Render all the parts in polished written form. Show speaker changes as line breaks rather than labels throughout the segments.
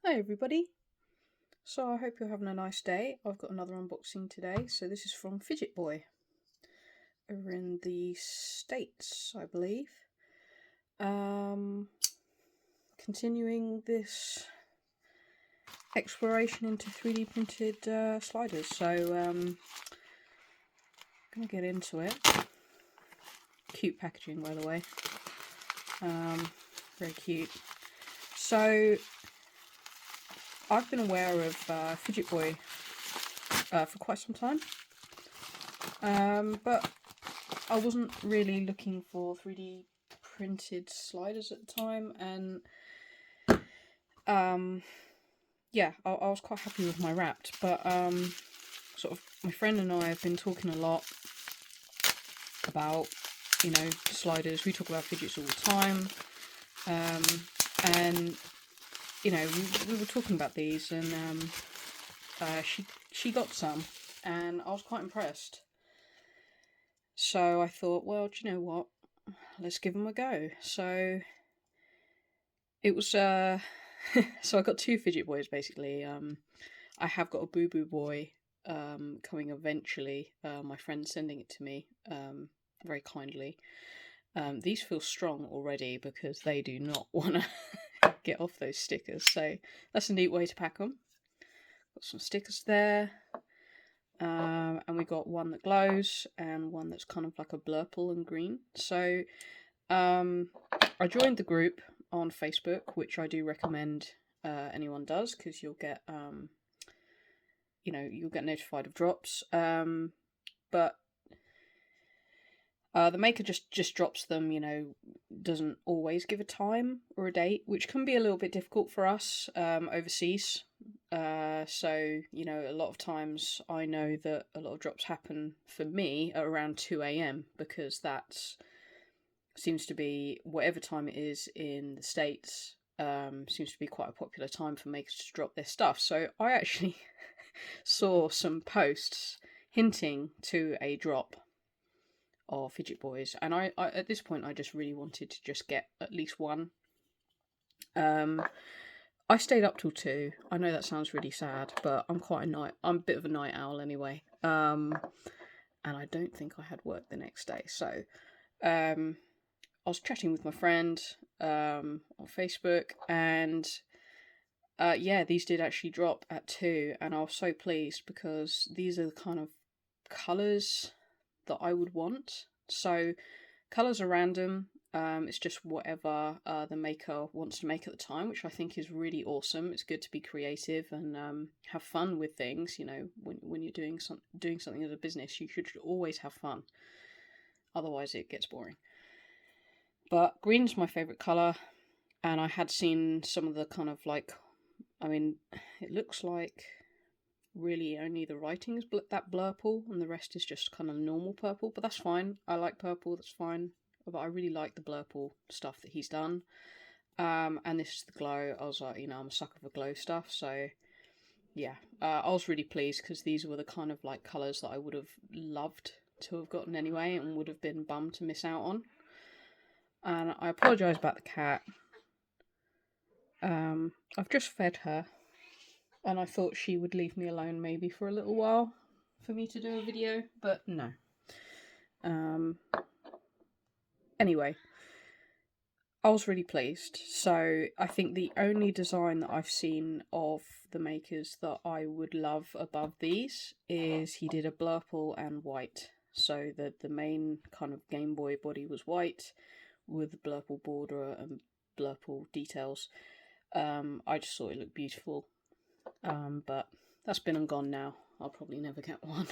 Hi everybody. So I hope you're having a nice day. I've got another unboxing today. So this is from FidgetBoy over in the States, I believe. Continuing this exploration into 3D printed sliders. So I'm gonna get into it. Cute packaging, by the way. Very cute. So I've been aware of FidgetBoy for quite some time, but I wasn't really looking for 3D printed sliders at the time, and yeah, I was quite happy with my Wrapped, but sort of my friend and I have been talking a lot about, sliders. We talk about fidgets all the time, and we were talking about these, and she got some, and I was quite impressed. So I thought, well, do you know what? Let's give them a go. So it was so I got two Fidget Boys basically. I have got a Boo Boo Boy coming eventually. My friend's sending it to me very kindly. These feel strong already because they do not want to get off those stickers. So that's a neat way to pack them. Got some stickers there. And we got one that glows and one that's kind of like a blurple and green. So I joined the group on Facebook, which I do recommend anyone does, because you'll get you'll get notified of drops. But the maker just drops them, doesn't always give a time or a date, which can be a little bit difficult for us overseas. So, a lot of times I know that a lot of drops happen for me at around 2 a.m. because that seems to be, whatever time it is in the States, seems to be quite a popular time for makers to drop their stuff. So I actually saw some posts hinting to a drop of Fidget Boys, and I at this point I just really wanted to just get at least one. I stayed up till 2. I know that sounds really sad, but I'm a bit of a night owl anyway. And I don't think I had work the next day. So I was chatting with my friend on Facebook, and yeah, these did actually drop at 2, and I was so pleased because these are the kind of colours that I would want. So colours are random. It's just whatever the maker wants to make at the time, which I think is really awesome. It's good to be creative and have fun with things. When you're doing something as a business, you should always have fun. Otherwise, it gets boring. But green's my favourite colour, and I had seen some of the kind of it looks like really only the writing is that blurple, and the rest is just kind of normal purple. But that's fine. I like purple. That's fine. But I really like the blurple stuff that he's done. And this is the glow. I was like, I'm a sucker for glow stuff, so yeah, I was really pleased because these were the kind of like colours that I would have loved to have gotten anyway, and would have been bummed to miss out on. And I apologise about the cat. I've just fed her, and I thought she would leave me alone maybe for a little while for me to do a video, but no. Anyway, I was really pleased. So I think the only design that I've seen of the makers that I would love above these is he did a blurple and white. So the main kind of Game Boy body was white with blurple border and blurple details. I just thought it looked beautiful. But that's been and gone now. I'll probably never get one.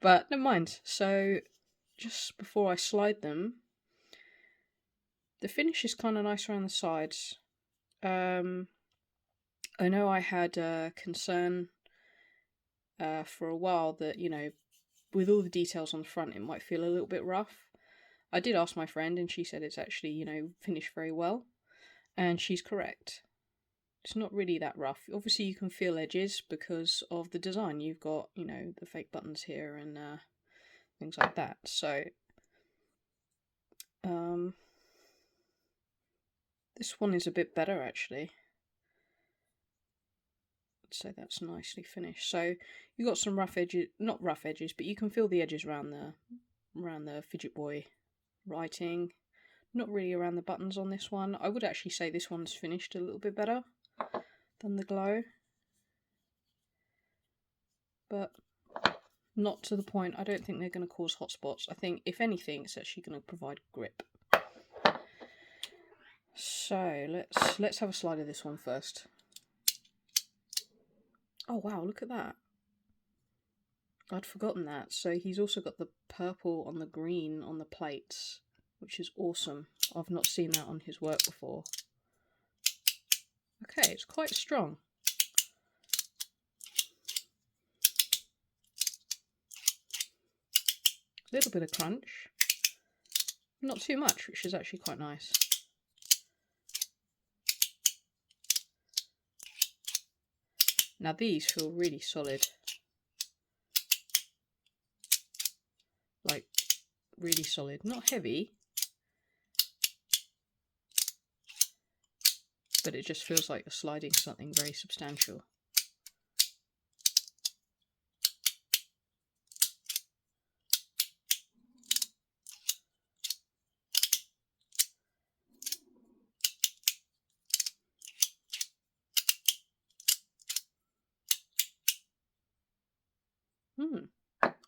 But never mind. So just before I slide them, the finish is kind of nice around the sides. I know I had a concern for a while that, with all the details on the front, it might feel a little bit rough. I did ask my friend, and she said it's actually, finished very well. And she's correct. It's not really that rough. Obviously, you can feel edges because of the design. You've got, the fake buttons here and things like that. So, this one is a bit better, actually. say that's nicely finished. So you got some rough edges, not rough edges, but you can feel the edges around the Fidget Boy writing. Not really around the buttons on this one. I would actually say this one's finished a little bit better than the glow, but not to the point. I don't think they're going to cause hot spots. I think if anything, it's actually going to provide grip. So let's have a slide of this one first. Oh wow, look at that. I'd forgotten that. So he's also got the purple on the green on the plates, which is awesome. I've not seen that on his work before. Okay, it's quite strong. A little bit of crunch. Not too much, which is actually quite nice. Now these feel really solid. Like, really solid. Not heavy, but it just feels like you're sliding something very substantial.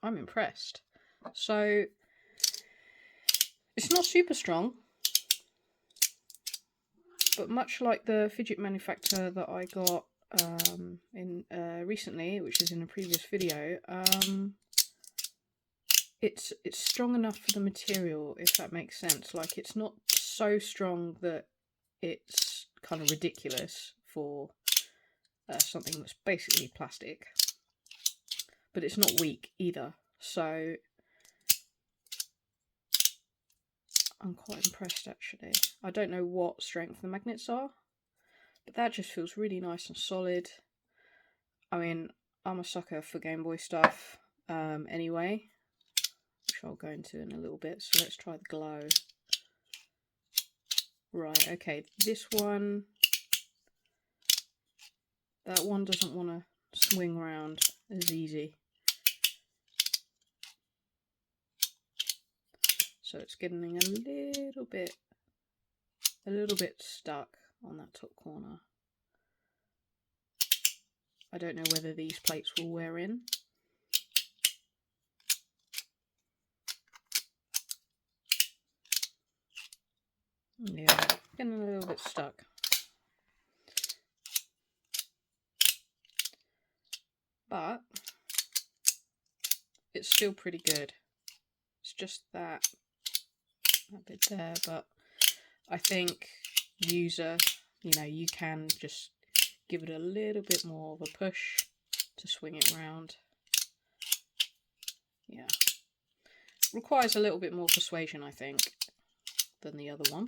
I'm impressed. So it's not super strong, but much like the fidget manufacturer that I got in recently, which is in a previous video, it's strong enough for the material, if that makes sense. Like, it's not so strong that it's kind of ridiculous for something that's basically plastic, but it's not weak either. So I'm quite impressed, actually. I don't know what strength the magnets are, but that just feels really nice and solid. I mean, I'm a sucker for Game Boy stuff anyway, which I'll go into in a little bit. So let's try the glow. Right, okay, this one, that one doesn't want to swing around as easy. So it's getting a little bit stuck on that top corner. I don't know whether these plates will wear in. Yeah, getting a little bit stuck. But it's still pretty good. It's just that bit there, but I think user, you can just give it a little bit more of a push to swing it round. Yeah. Requires a little bit more persuasion, I think, than the other one.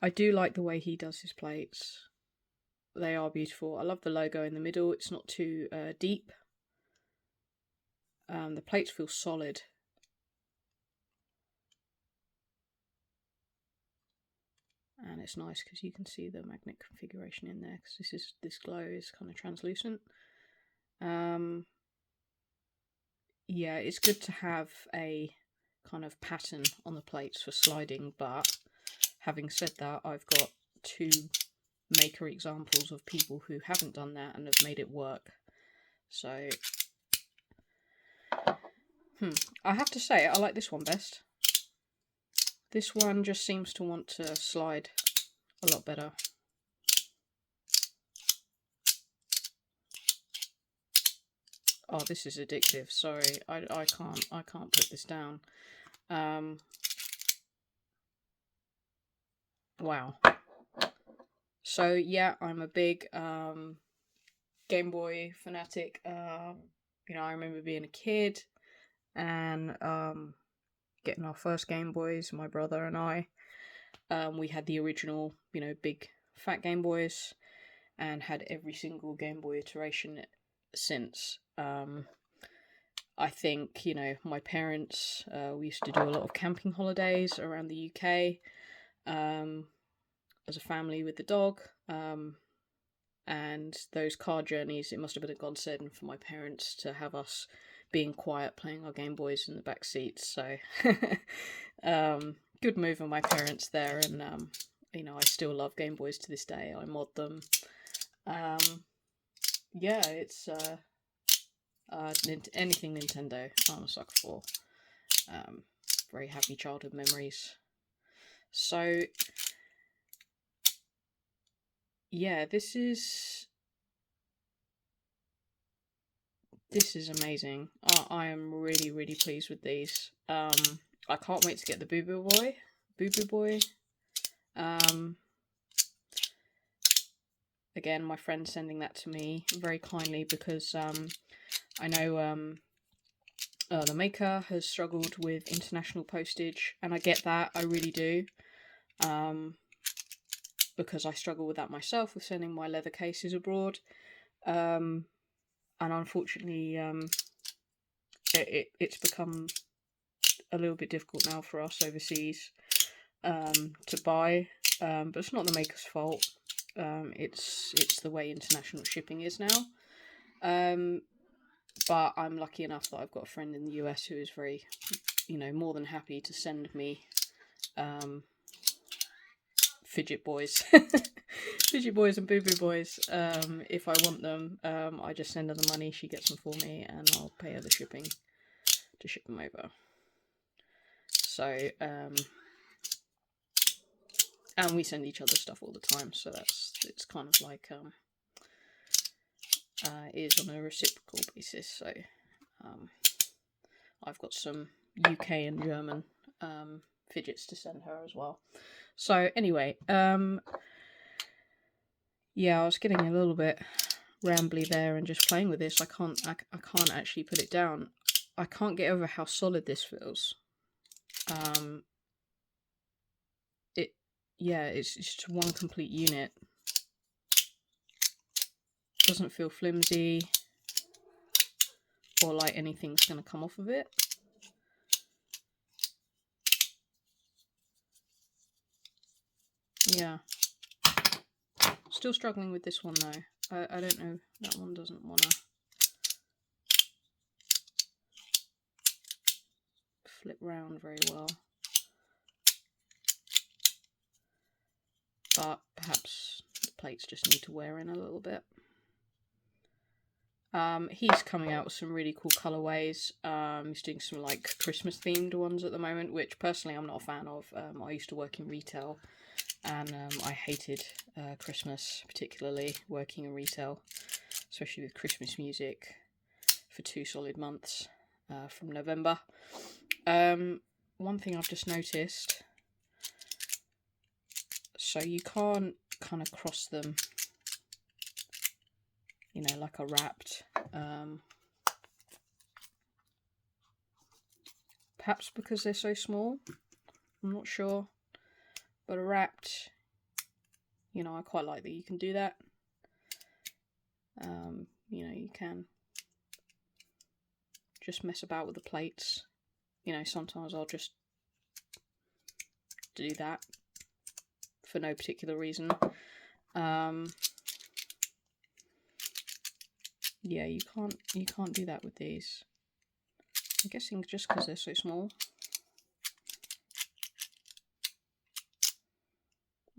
I do like the way he does his plates. They are beautiful. I love the logo in the middle. It's not too deep. The plates feel solid. And it's nice because you can see the magnet configuration in there, because this glow is kind of translucent. Yeah, it's good to have a kind of pattern on the plates for sliding, but having said that, I've got two maker examples of people who haven't done that and have made it work. So I have to say, I like this one best. This one just seems to want to slide a lot better. Oh, this is addictive. Sorry, I can't put this down. Wow. So yeah, I'm a big Game Boy fanatic. I remember being a kid and getting our first Game Boys, my brother and I. We had the original, big fat Game Boys, and had every single Game Boy iteration since. I think, my parents, we used to do a lot of camping holidays around the UK. as a family with the dog. And those car journeys, it must have been a godsend for my parents to have us being quiet, playing our Game Boys in the back seats. So, good move on my parents there. And, you know, I still love Game Boys to this day. I mod them. Yeah, it's anything Nintendo, I'm a sucker for. Very happy childhood memories. So, yeah, this is amazing. I am really, really pleased with these. I can't wait to get the Boo Boo Boy. Again, my friend sending that to me very kindly because I know the maker has struggled with international postage, and I get that, I really do. Because I struggle with that myself, with sending my leather cases abroad. And unfortunately, it's become a little bit difficult now for us overseas to buy. But it's not the maker's fault. It's the way international shipping is now. But I'm lucky enough that I've got a friend in the US who is very, you know, more than happy to send me Fidget Boys. Fidget Boys and Boo Boo Boys. If I want them, I just send her the money, she gets them for me, and I'll pay her the shipping to ship them over. So, and we send each other stuff all the time, so it's kind of like, it is on a reciprocal basis. So, I've got some UK and German fidgets to send her as well. So anyway, yeah, I was getting a little bit rambly there and just playing with this. I can't actually put it down. I can't get over how solid this feels. It's just one complete unit. Doesn't feel flimsy or like anything's going to come off of it. Yeah. Still struggling with this one though. I don't know. That one doesn't want to flip round very well. But perhaps the plates just need to wear in a little bit. He's coming out with some really cool colourways. He's doing some like Christmas themed ones at the moment, which personally I'm not a fan of. I used to work in retail, and I hated Christmas, particularly working in retail, especially with Christmas music for 2 solid months from November. One thing I've just noticed, so you can't kind of cross them, you know, like a wrapped. Perhaps because they're so small, I'm not sure. But a wrapped, you know, I quite like that you can do that. You know, you can just mess about with the plates. You know, sometimes I'll just do that for no particular reason. Yeah, you can't do that with these. I'm guessing just because they're so small.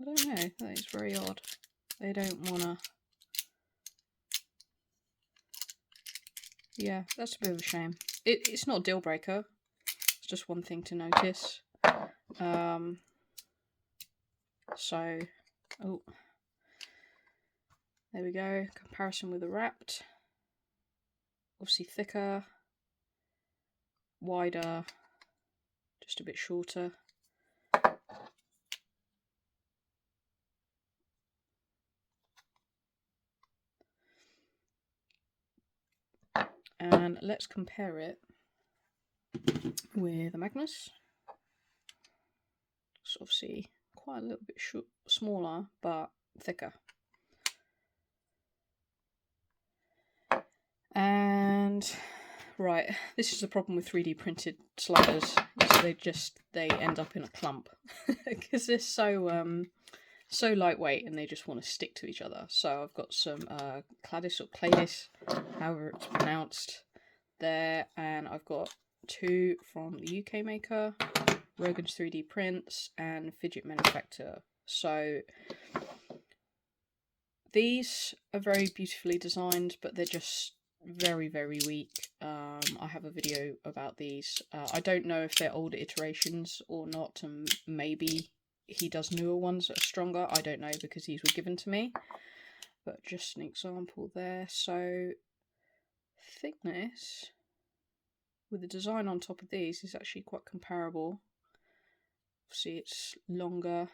I don't know, that is very odd. They don't wanna... Yeah, that's a bit of a shame. It's not a deal breaker. It's just one thing to notice. So, oh, there we go. Comparison with the wrapped. Obviously thicker, wider, just a bit shorter. And let's compare it with a Magnus. It's obviously quite a little bit smaller, but thicker. And right, this is the problem with 3D printed sliders. Is they end up in a clump because they're so so lightweight and they just want to stick to each other. So I've got some Cladis or Cladis, however it's pronounced, there, and I've got 2 from the UK maker, Rogan's 3D Prints and Fidget Manufacturer. So these are very beautifully designed, but they're just very, very weak. I have a video about these. I don't know if they're older iterations or not, and maybe he does newer ones that are stronger. I don't know, because these were given to me. But just an example there. So thickness with the design on top of these is actually quite comparable. See, it's longer,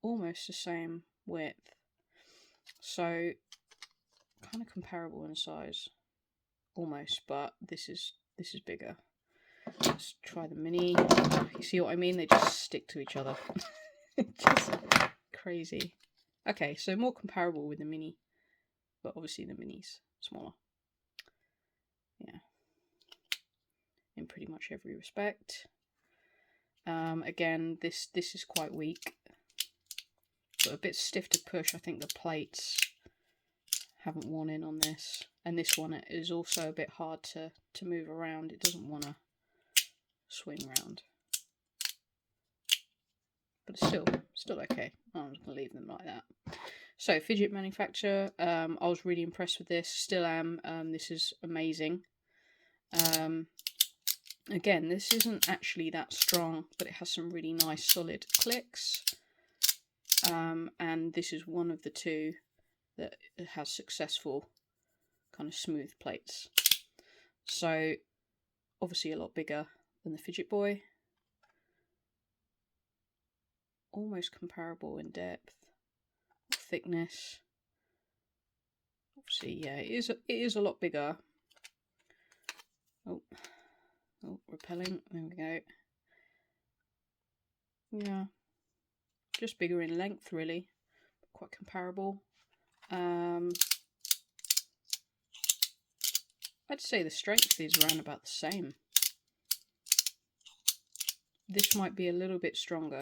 almost the same width, so kind of comparable in size, almost, but this is bigger. Let's try the mini. You see what I mean? They just stick to each other. Just crazy. Okay, so more comparable with the mini, but obviously the mini's smaller. Yeah, in pretty much every respect. Again, this is quite weak, but a bit stiff to push. I think the plates haven't worn in on this, and this one is also a bit hard to move around. It doesn't want to swing around, but it's still okay. I'm just gonna leave them like that. So Fidget Manufacturer, I was really impressed with this, still am. This is amazing. Again, this isn't actually that strong, but it has some really nice solid clicks. And this is one of the 2 that has successful kind of smooth plates. So obviously a lot bigger than the FidgetBoy. Almost comparable in depth, thickness. Obviously, yeah, it is a lot bigger. Oh, repelling. There we go. Yeah, just bigger in length, really. Quite comparable. I'd say the strength is around about the same. This might be a little bit stronger.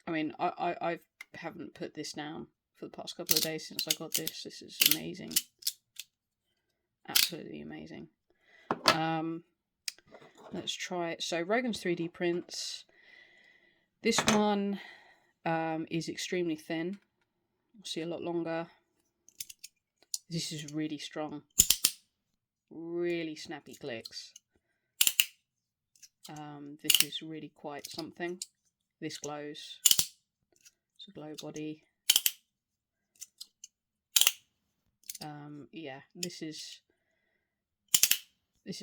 I mean, I haven't put this down for the past couple of days since I got this. This is amazing. Absolutely amazing. Let's try it. So Rogan's 3D Prints. This one is extremely thin. You'll see a lot longer. This is really strong. Really snappy clicks. This is really quite something. This glows. It's a glow body. Yeah, this is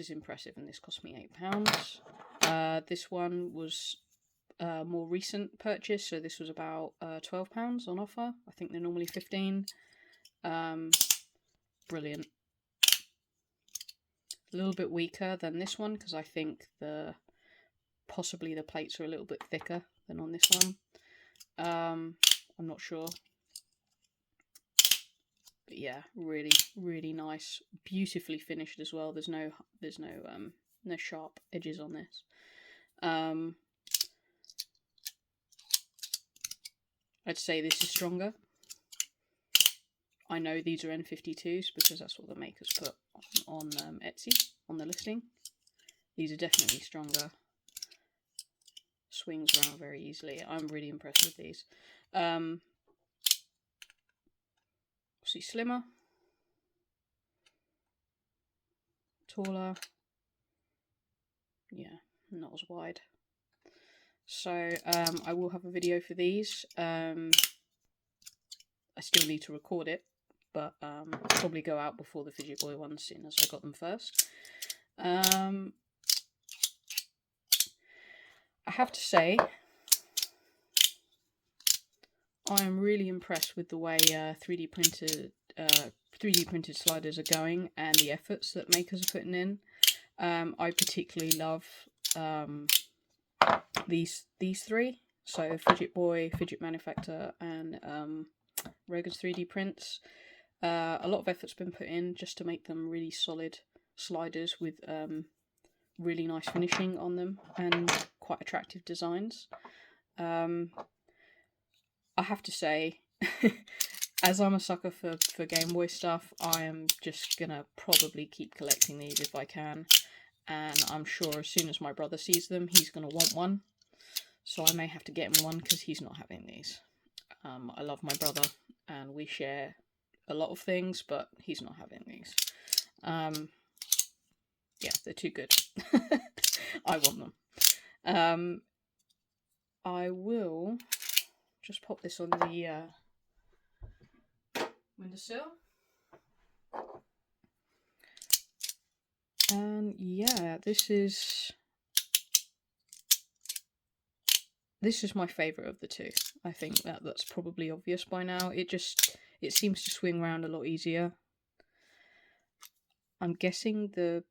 impressive, and this cost me £8. This one was more recent purchase, so this was about £12 on offer. I think they're normally 15. Brilliant. A little bit weaker than this one because I think possibly the plates are a little bit thicker than on this one. I'm not sure. But yeah, really, really nice, beautifully finished as well. There's no sharp edges on this. I'd say this is stronger. I know these are N52s because that's what the makers put on Etsy on the listing. These are definitely stronger. Swings around very easily. I'm really impressed with these. See, slimmer, taller, yeah, not as wide. So I will have a video for these. I still need to record it, but I'll probably go out before the FidgetBoy ones, seeing as I got them first. I have to say, I am really impressed with the way 3D printed sliders are going and the efforts that makers are putting in. I particularly love these 3. So FidgetBoy, Fidget Manufacturer, and Rogan's 3D prints. A lot of effort's been put in just to make them really solid sliders with really nice finishing on them and quite attractive designs. I have to say, as I'm a sucker for Game Boy stuff, I am just gonna probably keep collecting these if I can, and I'm sure as soon as my brother sees them, he's gonna want one, so I may have to get him one because he's not having these. I love my brother and we share a lot of things, but he's not having these. Yeah, they're too good. I want them. I will just pop this on the windowsill. And yeah, this is my favourite of the two. I think that's probably obvious by now. It seems to swing around a lot easier. I'm guessing the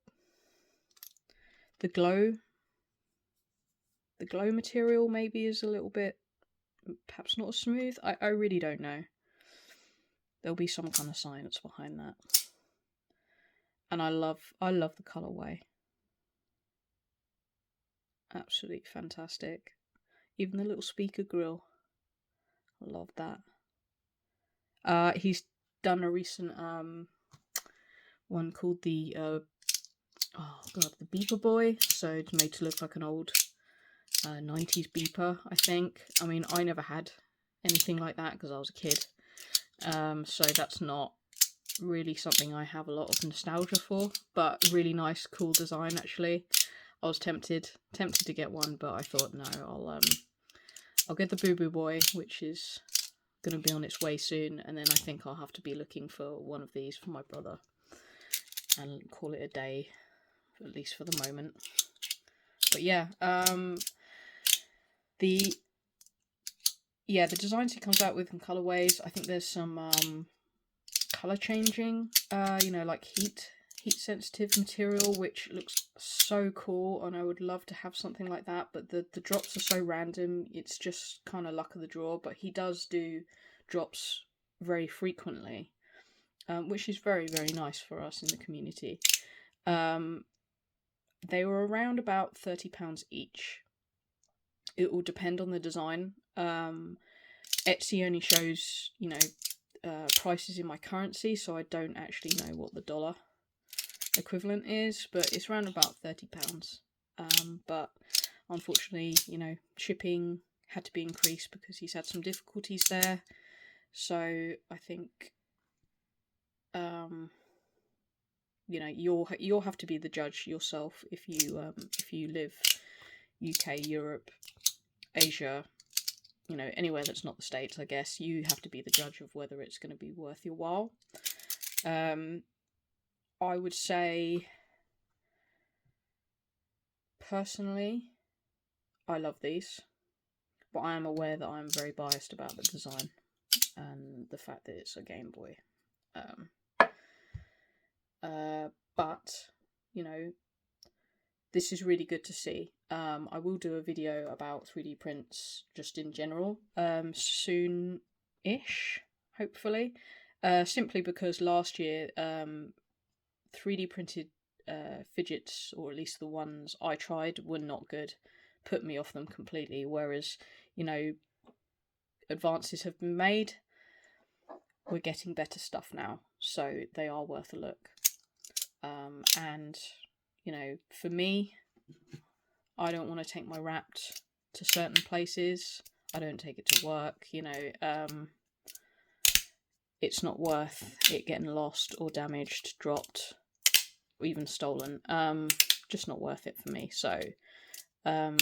glow material maybe is a little bit, perhaps not as smooth. I really don't know. There'll be some kind of science behind that. And I love the colourway. Absolutely fantastic. Even the little speaker grill. I love that. He's done a recent one called the the Beeper Boy. So it's made to look like an old 90s beeper, I think. I mean, I never had anything like that because I was a kid. So that's not really something I have a lot of nostalgia for, but really nice, cool design actually. I was tempted to get one, but I thought no, I'll get the Boo Boo Boy, which is going to be on its way soon, and then I think I'll have to be looking for one of these for my brother and call it a day, at least for the moment. But yeah, the designs he comes out with in colorways, I think there's some color changing, like heat sensitive material, which looks so cool, and I would love to have something like that, but the drops are so random, it's just kind of luck of the draw. But he does do drops very frequently, which is very, very nice for us in the community. They were around about £30 each. It will depend on the design. Etsy only shows, prices in my currency, so I don't actually know what the dollar equivalent is, but it's around about £30. But unfortunately, shipping had to be increased because he's had some difficulties there. So I think, you'll have to be the judge yourself if you live UK, Europe, Asia, anywhere that's not the States. I guess you have to be the judge of whether it's going to be worth your while. I would say, personally, I love these, but I am aware that I'm very biased about the design and the fact that it's a Game Boy. But, this is really good to see. I will do a video about 3D prints just in general, soon-ish, hopefully. Simply because last year, 3D printed fidgets, or at least the ones I tried, were not good. Put me off them completely, whereas, advances have been made. We're getting better stuff now, so they are worth a look. And, for me, I don't want to take my Wrapped to certain places. I don't take it to work, it's not worth it getting lost or damaged, dropped, or even stolen. Just not worth it for me. So I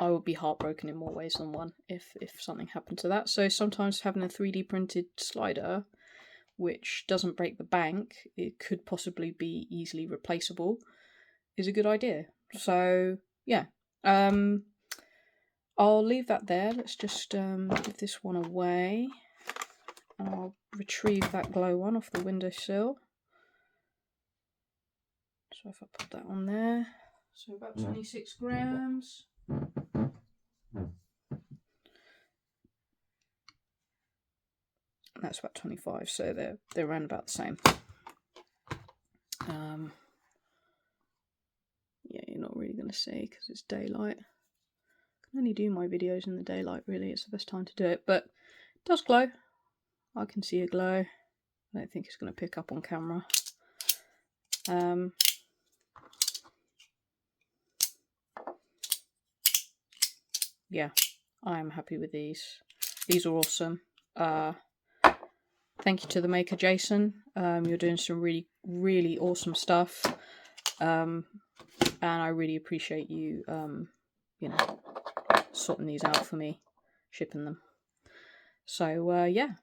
would be heartbroken in more ways than one if something happened to that. So sometimes having a 3D printed slider, which doesn't break the bank, it could possibly be easily replaceable, is a good idea. So yeah, I'll leave that there. Let's just give this one away, and I'll retrieve that glow one off the windowsill. So if I put that on there, so about 26 grams. That's about 25, so they're around about the same. Yeah, you're not really going to see because it's daylight. I can only do my videos in the daylight, really. It's the best time to do it, but it does glow. I can see a glow. I don't think it's going to pick up on camera. Yeah, I am happy with these. These are awesome. Thank you to the maker, Jason. You're doing some really, really awesome stuff. And I really appreciate you, you know, sorting these out for me, shipping them. So, yeah.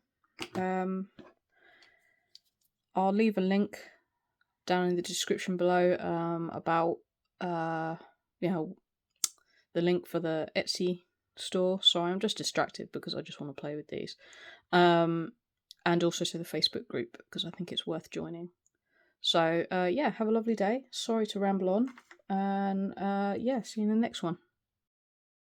I'll leave a link down in the description below about, you know, the link for the Etsy store. Sorry, I'm just distracted because I just want to play with these. And also to the Facebook group because I think it's worth joining. So, yeah, have a lovely day. Sorry to ramble on. And, yeah, see you in the next one.